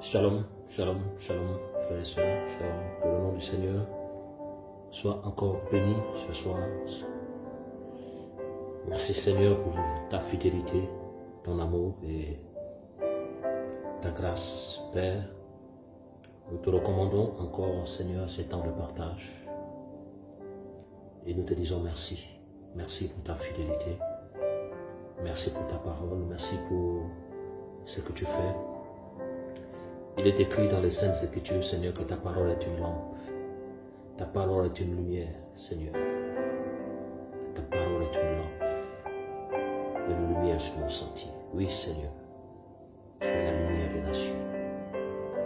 Shalom, shalom, shalom, frères et sœurs, shalom, que le nom du Seigneur soit encore béni ce soir. Merci Seigneur pour ta fidélité, ton amour et ta grâce, Père. Nous te recommandons encore, Seigneur, ces temps de partage. Et nous te disons merci. Merci pour ta fidélité. Merci pour ta parole. Merci pour ce que tu fais. Il est écrit dans les Saintes Écritures, Seigneur, que ta parole est une lampe. Ta parole est une lumière, Seigneur. Ta parole est une lampe. Et une lumière sur mon sentier. Oui, Seigneur. Tu es la lumière des nations.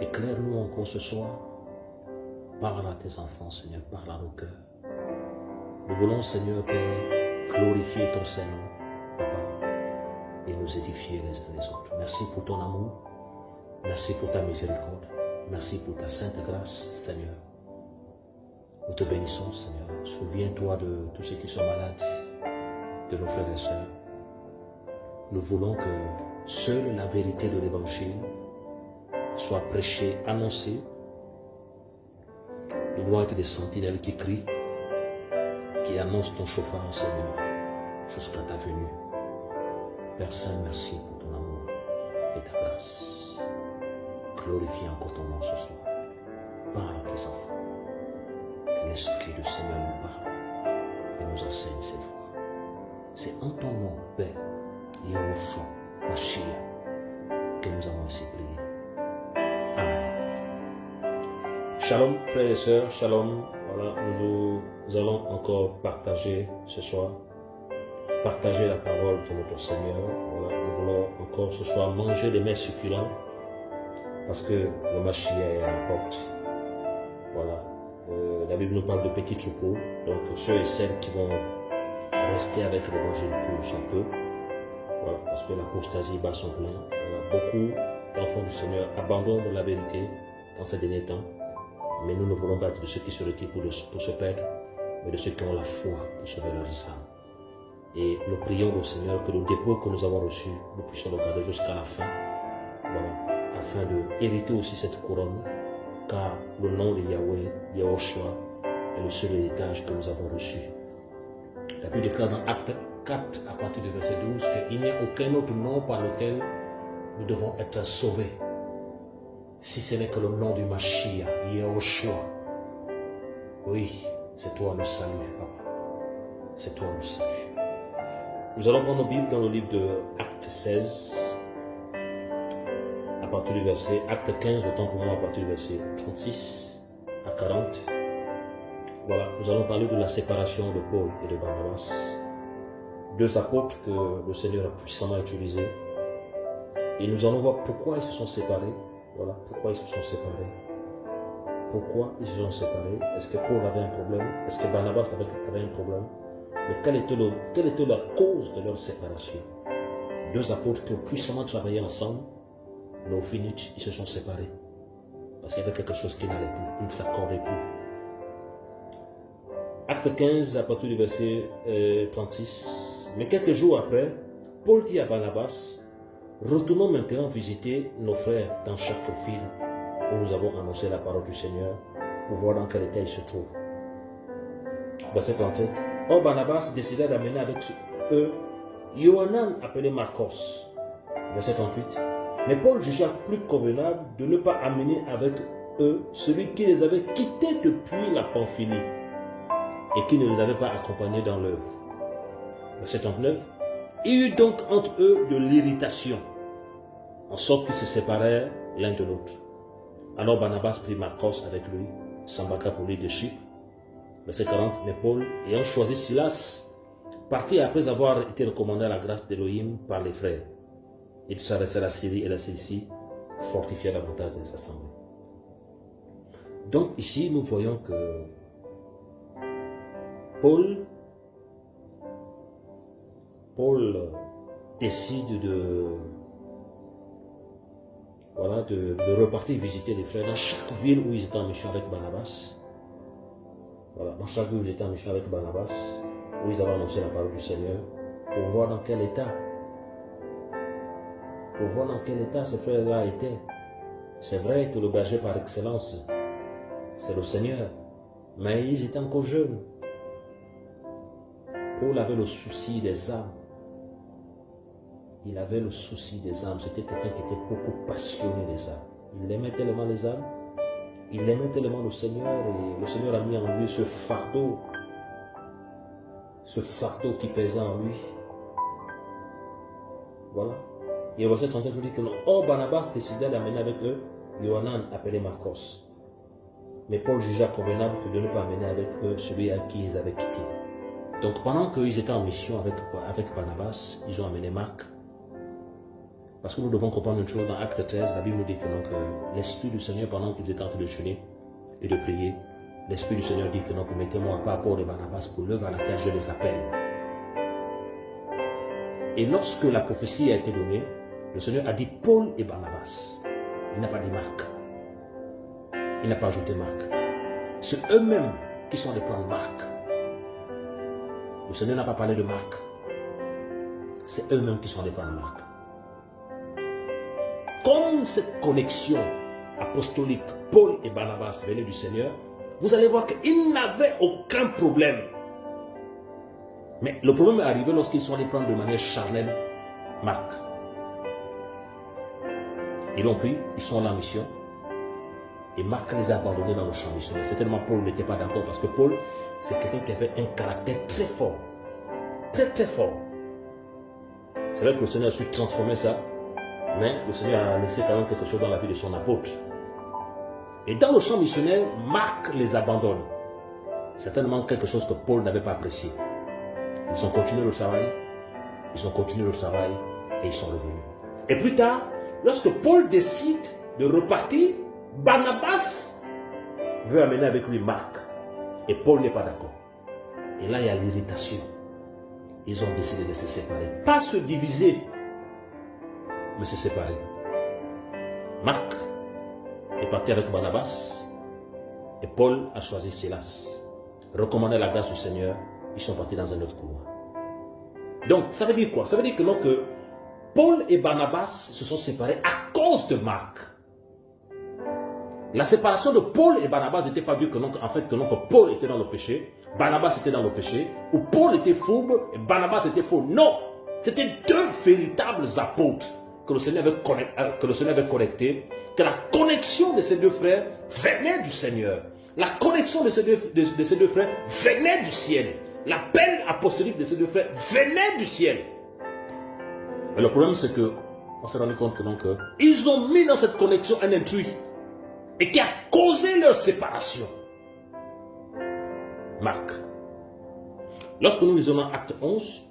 Éclaire-nous encore ce soir. Parle à tes enfants, Seigneur. Parle à nos cœurs. Nous voulons, Seigneur, Père, glorifier ton Seigneur, Papa, et nous édifier les uns les autres. Merci pour ton amour. Merci pour ta miséricorde. Merci pour ta sainte grâce, Seigneur. Nous te bénissons, Seigneur. Souviens-toi de tous ceux qui sont malades, de nos frères et sœurs. Nous voulons que seule la vérité de l'Évangile soit prêchée, annoncée. Nous voulons être des sentinelles qui crient, qui annoncent ton chauffard, Seigneur, jusqu'à ta venue. Père Saint, merci pour ton amour et ta grâce. Glorifie encore ton nom ce soir. Parle à tes enfants. Que l'Esprit du Seigneur nous parle et nous enseigne ses voies. C'est en ton nom, Père, Yahushua, Mashiach, que nous avons ainsi prié. Amen. Shalom, frères et sœurs, shalom. Voilà, nous allons encore partager ce soir, partager la parole de notre Seigneur. Voilà, nous voulons encore ce soir manger des mets succulents. Parce que le Mashiach est à la porte. Voilà. La Bible nous parle de petits troupeaux. Donc ceux et celles qui vont rester avec l'évangile pour sont peu. Voilà. Parce que l'apostasie bat son plein. Voilà. Beaucoup d'enfants du Seigneur abandonnent la vérité dans ces derniers temps. Mais nous ne voulons pas être de ceux qui se retirent pour se perdre, mais de ceux qui ont la foi pour sauver leurs âmes. Et nous prions au Seigneur que le dépôt que nous avons reçu, nous puissions le garder jusqu'à la fin. Voilà. Afin de hériter aussi cette couronne, car le nom de Yahweh, Yahushua, est le seul héritage que nous avons reçu. La Bible déclare dans Acte 4, à partir du verset 12, qu'il n'y a aucun autre nom par lequel nous devons être sauvés, si ce n'est que le nom du Mashiach, Yahushua. Oui, c'est toi le salut, Papa. C'est toi le salut. Nous allons prendre nos Bibles dans le livre de Acte 16, à partir du verset, Acte 15, autant pour moi, à partir du verset 36 à 40. Voilà, nous allons parler de la séparation de Paul et de Barnabas, deux apôtres que le Seigneur a puissamment utilisés. Et nous allons voir pourquoi ils se sont séparés. Voilà, pourquoi ils se sont séparés. Pourquoi ils se sont séparés. Est-ce que Paul avait un problème? Est-ce que Barnabas avait un problème? Mais quelle était la cause de leur séparation? Deux apôtres qui ont puissamment travaillé ensemble, mais au final, ils se sont séparés. Parce qu'il y avait quelque chose qui n'allait plus. Ils ne s'accordaient plus. Acte 15, à partir du verset 36. Mais quelques jours après, Paul dit à Barnabas, retournons maintenant visiter nos frères dans chaque ville où nous avons annoncé la parole du Seigneur pour voir dans quel état ils se trouvent. Verset 37. Or Barnabas décida d'amener avec eux Yohanan appelé Marcos. Verset 38. Mais Paul jugea plus convenable de ne pas amener avec eux celui qui les avait quittés depuis la Pamphylie et qui ne les avait pas accompagnés dans l'œuvre. Verset 39. Il y eut donc entre eux de l'irritation, en sorte qu'ils se séparèrent l'un de l'autre. Alors Barnabas prit Marcos avec lui, s'embarqua pour l'île de Chypre. Verset 40. Mais Paul, ayant choisi Silas, partit après avoir été recommandé à la grâce d'Élohim par les frères. Il traversait la Syrie et la Cilicie, fortifiant davantage les assemblées. Donc ici, nous voyons que Paul décide de repartir visiter les frères dans chaque ville où ils étaient en mission avec Barnabas. Voilà, dans chaque ville où ils étaient en mission avec Barnabas, où ils avaient annoncé la parole du Seigneur, pour voir dans quel état ces frères-là étaient. C'est vrai que le berger par excellence, c'est le Seigneur. Mais ils étaient encore jeunes. Paul avait le souci des âmes. Il avait le souci des âmes. C'était quelqu'un qui était beaucoup passionné des âmes. Il aimait tellement les âmes. Il aimait tellement le Seigneur. Et le Seigneur a mis en lui ce fardeau qui pesait en lui. Voilà. Et au verset 37, je dis que non. Or, Barnabas décida d'amener avec eux Yohanan appelé Marcos. Mais Paul jugea convenable que de ne pas amener avec eux celui à qui ils avaient quitté. Donc pendant qu'ils étaient en mission avec Barnabas, ils ont amené Marc. Parce que nous devons comprendre une chose, dans Acte 13, la Bible nous dit que l'Esprit du Seigneur, pendant qu'ils étaient en train de jeûner et de prier, l'Esprit du Seigneur dit que donc, mettez-moi à part Paul et Barnabas pour l'œuvre à laquelle je les appelle. Et lorsque la prophétie a été donnée, le Seigneur a dit Paul et Barnabas. Il n'a pas dit Marc. Il n'a pas ajouté Marc. C'est eux-mêmes qui sont les plans de Marc. Le Seigneur n'a pas parlé de Marc. C'est eux-mêmes qui sont les plans de Marc. Comme cette connexion apostolique, Paul et Barnabas venaient du Seigneur, vous allez voir qu'ils n'avaient aucun problème. Mais le problème est arrivé lorsqu'ils sont allés prendre de manière charnelle Marc. Ils l'ont pris, ils sont en mission. Et Marc les a abandonnés dans le champ missionnaire. Certainement Paul n'était pas d'accord parce que Paul, c'est quelqu'un qui avait un caractère très fort. Très très fort. C'est vrai que le Seigneur a su transformer ça. Mais le Seigneur a laissé quand même quelque chose dans la vie de son apôtre. Et dans le champ missionnaire, Marc les abandonne. Certainement quelque chose que Paul n'avait pas apprécié. Ils ont continué le travail. Ils ont continué le travail et ils sont revenus. Et plus tard, lorsque Paul décide de repartir, Barnabas veut amener avec lui Marc. Et Paul n'est pas d'accord. Et là, il y a l'irritation. Ils ont décidé de se séparer. Pas se diviser, mais se séparer. Marc est parti avec Barnabas. Et Paul a choisi Silas. Recommandé la grâce du Seigneur. Ils sont partis dans un autre couloir. Donc, ça veut dire quoi? Ça veut dire que Paul et Barnabas se sont séparés à cause de Marc. La séparation de Paul et Barnabas n'était pas due que Paul était dans le péché, Barnabas était dans le péché, ou Paul était fourbe et Barnabas était faux. Non, c'était deux véritables apôtres que le Seigneur avait connectés, que la connexion de ces deux frères venait du Seigneur. La connexion de ces deux frères venait du ciel. L'appel apostolique de ces deux frères venait du ciel. Mais le problème, c'est que on s'est rendu compte que ils ont mis dans cette connexion un intrus et qui a causé leur séparation. Marc. Lorsque nous lisons dans Acte 11,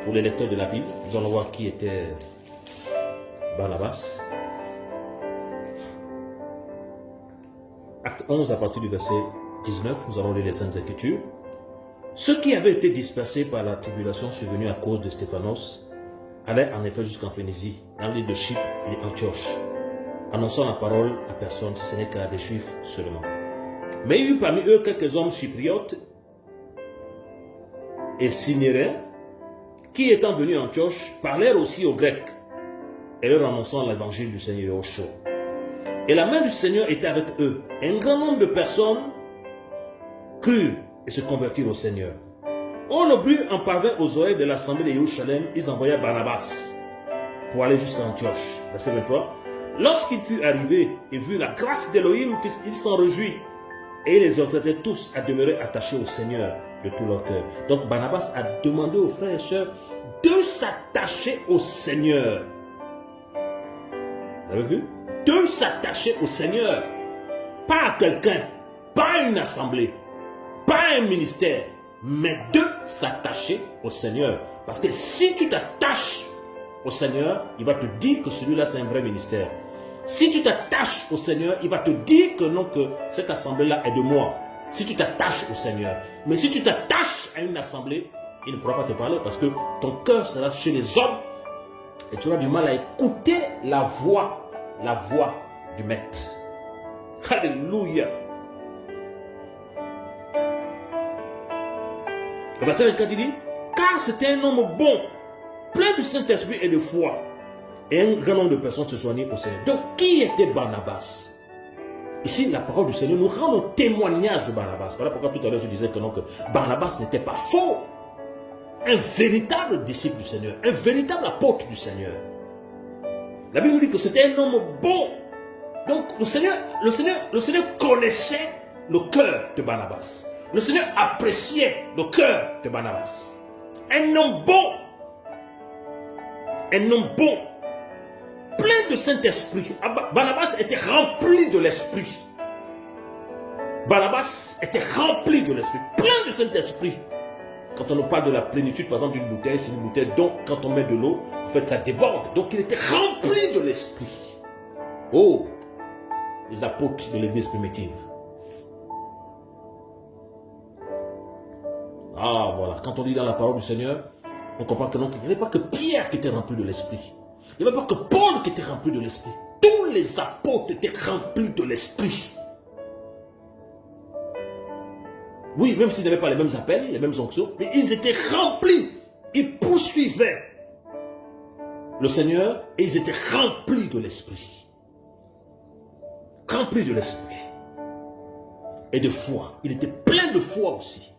pour les lecteurs de la Bible, nous allons voir qui était Barnabas. Acte 11, à partir du verset 19, nous allons lire les Saintes Écritures. Ceux qui avaient été dispersés par la tribulation survenue à cause de Stéphanos allaient en effet jusqu'en Phénicie, dans l'île de Chypre et Antioche, annonçant la parole à personne, si ce n'est qu'à des Juifs seulement. Mais il y eut parmi eux quelques hommes chypriotes et synéréens qui, étant venus à Antioche, parlèrent aussi aux Grecs et leur annonçant l'évangile du Seigneur Yahushua. Et la main du Seigneur était avec eux. Et un grand nombre de personnes crurent et se convertirent au Seigneur. Or, le bruit en parvint aux oreilles de l'assemblée de Jérusalem. Ils envoyèrent Barnabas pour aller jusqu'à Antioche. Verset 23. Lorsqu'il fut arrivé et vu la grâce d'Élohim, il s'en réjouit. Et il les exhortait tous à demeurer attachés au Seigneur de tout leur cœur. Donc Barnabas a demandé aux frères et sœurs de s'attacher au Seigneur. Vous avez vu? De s'attacher au Seigneur. Pas à quelqu'un, pas à une assemblée, pas à un ministère, mais de s'attacher au Seigneur. Parce que si tu t'attaches au Seigneur, il va te dire que celui-là c'est un vrai ministère. Si tu t'attaches au Seigneur, il va te dire que non, que cette assemblée-là est de moi. Si tu t'attaches au Seigneur. Mais si tu t'attaches à une assemblée, il ne pourra pas te parler parce que ton cœur sera chez les hommes et tu auras du mal à écouter la voix du Maître. Alléluia. Le verset 24 dit, car c'était un homme bon, plein du Saint-Esprit et de foi. Et un grand nombre de personnes se joignaient au Seigneur. Donc, qui était Barnabas? Ici, la parole du Seigneur nous rend un témoignage de Barnabas. Voilà pourquoi tout à l'heure je disais que non, que Barnabas n'était pas faux. Un véritable disciple du Seigneur, un véritable apôtre du Seigneur. La Bible nous dit que c'était un homme bon. Donc, le Seigneur connaissait le cœur de Barnabas. Le Seigneur appréciait le cœur de Barnabas. Un homme bon. Un homme bon. Plein de Saint-Esprit. Barnabas était rempli de l'Esprit. Barnabas était rempli de l'Esprit. Plein de Saint-Esprit. Quand on nous parle de la plénitude, par exemple, d'une bouteille, c'est une bouteille dont, quand on met de l'eau, en fait, ça déborde. Donc, il était rempli de l'Esprit. Oh, les apôtres de l'Église primitive. Ah, voilà. Quand on lit dans la parole du Seigneur, on comprend que non, il n'y avait pas que Pierre qui était rempli de l'Esprit. Il n'y avait pas que Paul qui était rempli de l'Esprit. Tous les apôtres étaient remplis de l'Esprit. Oui, même s'ils n'avaient pas les mêmes appels, les mêmes onctions, mais ils étaient remplis. Ils poursuivaient le Seigneur et ils étaient remplis de l'Esprit. Remplis de l'Esprit. Et de foi. Il était plein de foi aussi.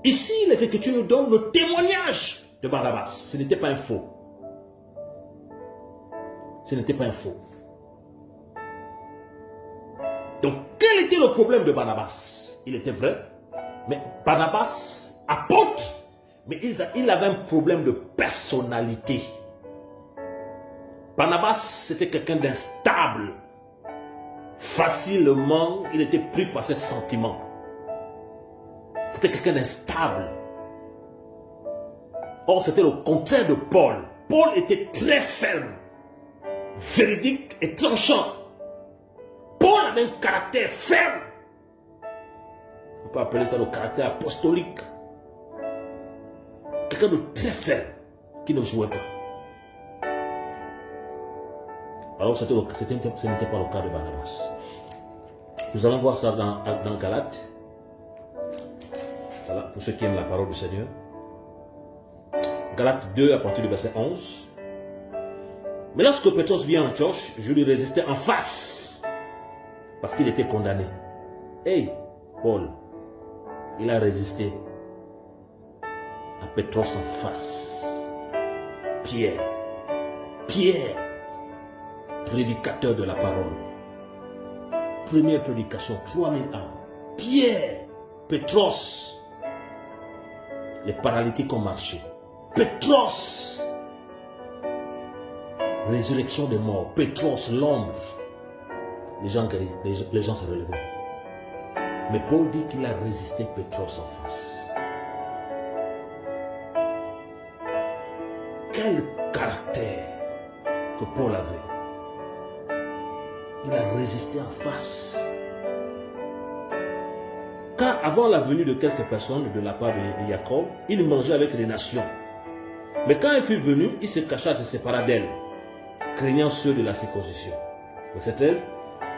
Ici, les Écritures nous donnent le témoignage de Barnabas. Ce n'était pas un faux. Ce n'était pas un faux. Donc, quel était le problème de Barnabas? Il était vrai, mais Barnabas, apôtre, mais il avait un problème de personnalité. Barnabas, c'était quelqu'un d'instable. Facilement, il était pris par ses sentiments. C'était quelqu'un d'instable. Or, c'était le contraire de Paul. Paul était très ferme, véridique et tranchant. Paul avait un caractère ferme. On peut appeler ça le caractère apostolique. Quelqu'un de très ferme qui ne jouait pas. Alors, ce n'était pas le cas de Barnabas. Nous allons voir ça dans Galates. Voilà, pour ceux qui aiment la parole du Seigneur. Galates 2 à partir du verset 11. Mais lorsque Pétros vient en Antioche, je lui résistais en face parce qu'il était condamné. Hey, Paul, il a résisté à Pétros en face. Pierre, prédicateur de la parole. Première prédication, 3000 âmes. Pierre, Pétros, les paralytiques ont marché. Pétros, résurrection des morts. Pétros, l'ombre. Les gens se relevaient. Mais Paul dit qu'il a résisté Pétros en face. Quel caractère que Paul avait. Il a résisté en face. Car avant la venue de quelques personnes de la part de Jacob, il mangeait avec les nations. Mais quand il fut venu, il se cacha, se sépara d'elle, craignant ceux de la circoncision. Verset 13.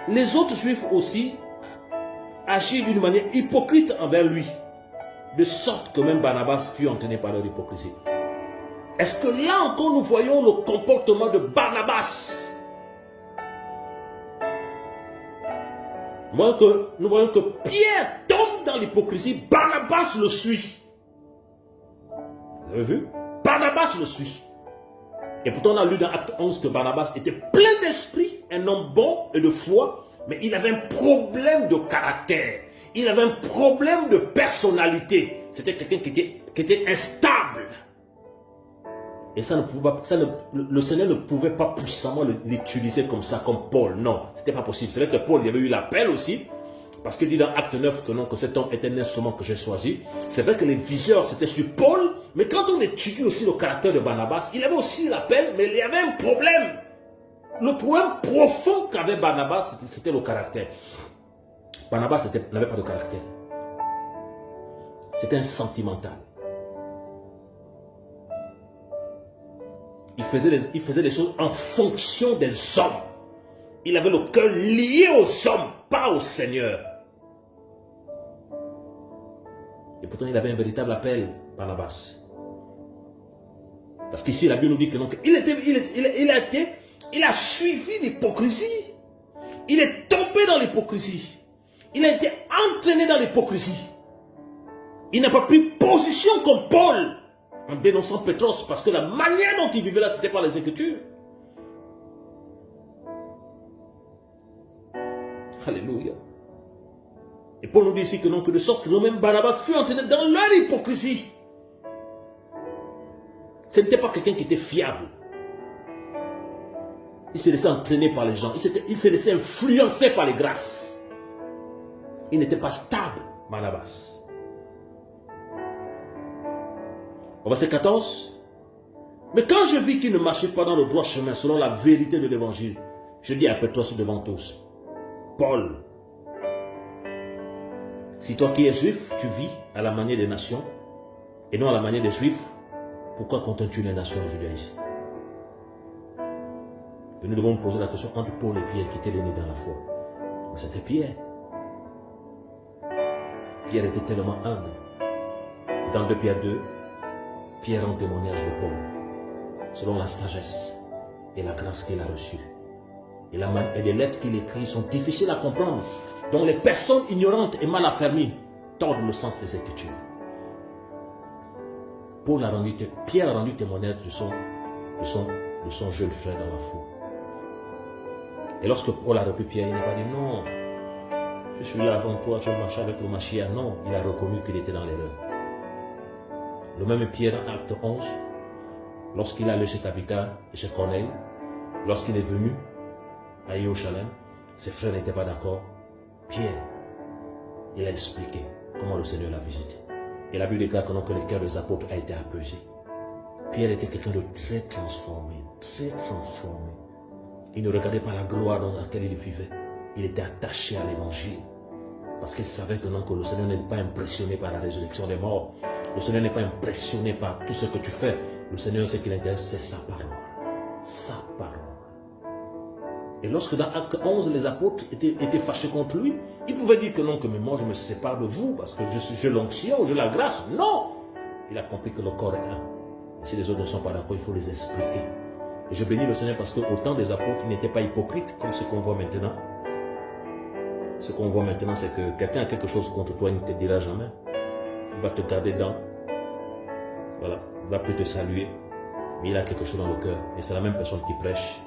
Les autres juifs aussi agirent d'une manière hypocrite envers lui, de sorte que même Barnabas fut entraîné par leur hypocrisie. Est-ce que là encore nous voyons le comportement de Barnabas? Nous voyons que Pierre tombe dans l'hypocrisie, Barnabas le suit. Vous avez vu? Barnabas le suit. Et pourtant on a lu dans Acte 11 que Barnabas était plein d'esprit, un homme bon et de foi, mais il avait un problème de caractère. Il avait un problème de personnalité. C'était quelqu'un qui était instable. Et ça ne pouvait pas, le Seigneur ne pouvait pas puissamment l'utiliser comme ça, comme Paul. Non, ce n'était pas possible. C'est vrai que Paul, il y avait eu l'appel aussi, parce qu'il dit dans Acte 9 que non, que cet homme est un instrument que j'ai choisi. C'est vrai que les viseurs, c'était sur Paul, mais quand on étudie aussi le caractère de Barnabas, il avait aussi l'appel, mais il y avait un problème. Le problème profond qu'avait Barnabas, c'était le caractère. Barnabas n'avait pas de caractère. C'était un sentimental. Il faisait des choses en fonction des hommes. Il avait le cœur lié aux hommes, pas au Seigneur. Et pourtant, il avait un véritable appel, Barnabas. Parce qu'ici, la Bible nous dit que donc, il a suivi l'hypocrisie. Il est tombé dans l'hypocrisie. Il a été entraîné dans l'hypocrisie. Il n'a pas pris position comme Paul en dénonçant Pétros parce que la manière dont il vivait là, c'était pas les Écritures. Alléluia. Et Paul nous dit ici que non, que de sorte que même Barnabas fut entraîné dans leur hypocrisie. Ce n'était pas quelqu'un qui était fiable. Il s'est laissé entraîner par les gens. Il s'est laissé influencer par les grâces. Il n'était pas stable, Barnabas. Au verset 14. Mais quand je vis qu'il ne marchait pas dans le droit chemin selon la vérité de l'évangile, je dis à Pétros devant tous, Paul, si toi qui es juif, tu vis à la manière des nations et non à la manière des juifs, pourquoi contentes-tu les nations en judaïsme? Et nous devons nous poser la question entre Paul et Pierre qui était l'aîné dans la foi. Mais c'était Pierre. Pierre était tellement humble. Et dans 2 Pierre 2, Pierre rend témoignage de Paul, selon la sagesse et la grâce qu'il a reçue. Et les lettres qu'il écrit sont difficiles à comprendre, dont les personnes ignorantes et mal affermies tordent le sens des Écritures. Pierre a rendu témoignage de son jeune frère dans la foi. Et lorsque Paul a repris Pierre, il n'a pas dit non, je suis là avant toi, tu marches avec le Mashiach. Non, il a reconnu qu'il était dans l'erreur. Le même Pierre, en acte 11, lorsqu'il allait chez Tabitha et chez Corneille, lorsqu'il est venu à Yerushalem, ses frères n'étaient pas d'accord. Pierre, il a expliqué comment le Seigneur l'a visité. Et la Bible déclare que le cœur des apôtres a été apaisé. Pierre était quelqu'un de très transformé, très transformé. Il ne regardait pas la gloire dans laquelle il vivait. Il était attaché à l'évangile. Parce qu'il savait que le Seigneur n'est pas impressionné par la résurrection des morts. Le Seigneur n'est pas impressionné par tout ce que tu fais. Le Seigneur, ce qui l'intéresse, c'est sa parole. Sa parole. Et lorsque dans Acte 11, les apôtres étaient fâchés contre lui, ils pouvaient dire que non, que mais moi je me sépare de vous parce que j'ai l'onction, j'ai la grâce. Non! Il a compris que le corps est un. Et si les autres ne sont pas d'accord, il faut les expliquer. Et je bénis le Seigneur parce qu'au temps des apôtres, ils n'étaient pas hypocrites comme ce qu'on voit maintenant. Ce qu'on voit maintenant, c'est que quelqu'un a quelque chose contre toi, il ne te dira jamais. Il va te garder dedans. Voilà. Il va plus te saluer. Mais il a quelque chose dans le cœur. Et c'est la même personne qui prêche,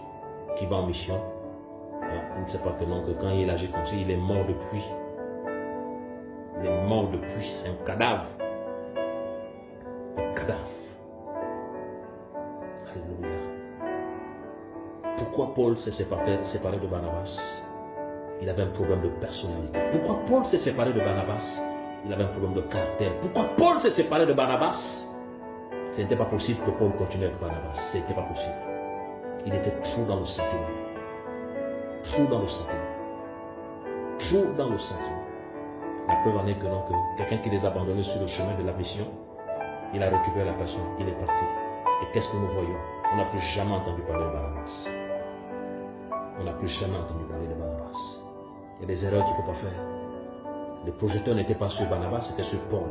qui va en mission. Voilà. Il ne sait pas que non, que quand il agit comme ça, il est mort depuis. Il est mort depuis. C'est un cadavre. Un cadavre. Alléluia. Pourquoi Paul s'est séparé de Barnabas? Il avait un problème de personnalité. Pourquoi Paul s'est séparé de Barnabas? Il avait un problème de caractère. Pourquoi Paul s'est séparé de Barnabas? Ce n'était pas possible que Paul continue avec Barnabas. Ce n'était pas possible. Il était trop dans le sentiment. Trop dans le sentiment. Trop dans le sentiment. La preuve en est que, que quelqu'un qui les a abandonnés sur le chemin de la mission, il a récupéré la personne, il est parti. Et qu'est-ce que nous voyons? On n'a plus jamais entendu parler de Barnabas. On n'a plus jamais entendu parler de Barnabas. Il y a des erreurs qu'il ne faut pas faire. Le projecteur n'était pas sur Barnabas, c'était sur Paul.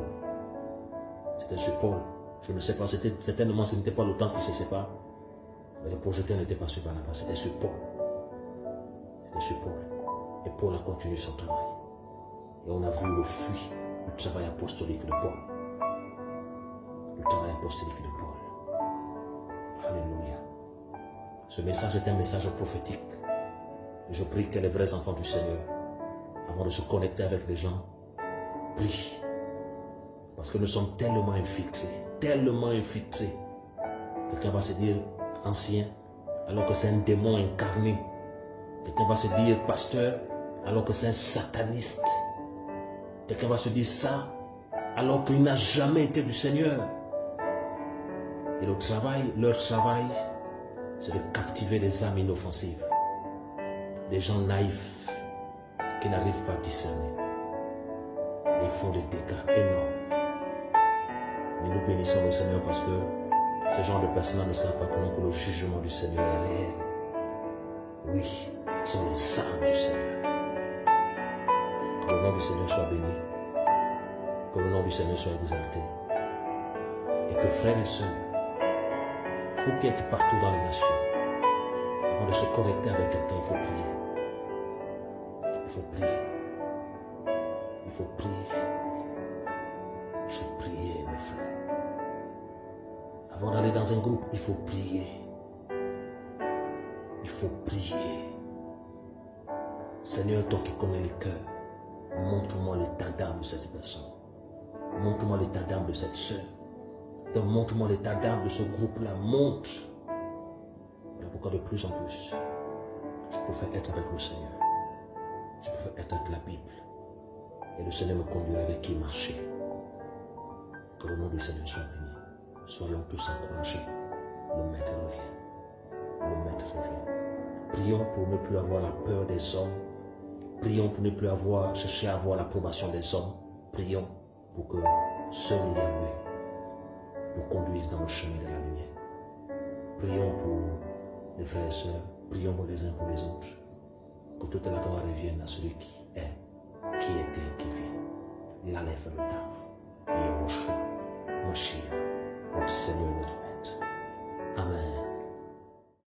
C'était sur Paul. Je ne sais pas, certainement ce n'était pas le temps qui se sépare. Mais le projecteur n'était pas sur Barnabas, c'était sur Paul. C'était sur Paul. Et Paul a continué son travail. Et on a vu le fruit du travail apostolique de Paul. Le travail apostolique de Paul. Alléluia. Ce message est un message prophétique. Et je prie que les vrais enfants du Seigneur, avant de se connecter avec les gens, prient. Parce que nous sommes tellement infiltrés. Tellement infiltrés. Quelqu'un va se dire ancien, alors que c'est un démon incarné. Quelqu'un va se dire pasteur, alors que c'est un sataniste. Quelqu'un va se dire ça, alors qu'il n'a jamais été du Seigneur. Et leur travail, c'est de captiver les âmes inoffensives. Des gens naïfs qui n'arrivent pas à discerner. Et ils font des dégâts énormes. Mais nous bénissons le Seigneur parce que ce genre de personnes ne savent pas que le jugement du Seigneur est réel. Oui, ce sont les âmes du Seigneur. Que le nom du Seigneur soit béni. Que le nom du Seigneur soit exalté. Et que frères et sœurs, Vous qui êtes partout dans les nations, avant de se connecter avec quelqu'un, il faut prier. Il faut prier. Il faut prier. Il faut prier, mes frères. Avant d'aller dans un groupe, il faut prier. Il faut prier. Seigneur, toi qui connais les cœurs, montre-moi l'état d'âme de cette personne. Montre-moi l'état d'âme de cette sœur. Montre-moi l'état d'âme de ce groupe-là. Montre. Voilà pourquoi de plus en plus, je préfère être avec le Seigneur. Je préfère être avec la Bible. Et le Seigneur me conduira avec qui marcher. Que le nom du Seigneur soit béni. Soyons tous encouragés. Le Maître revient. Le Maître revient. Prions pour ne plus avoir la peur des hommes. Prions pour ne plus chercher à avoir l'approbation des hommes. Prions pour que seul Yahweh nous conduise dans le chemin de la lumière. Prions pour les frères et sœurs. Prions les uns pour les autres. Que toute la gloire revienne à celui qui est, qui était et qui vient. L'Aleph et le Tav. Yahushua, Mashiach, notre Seigneur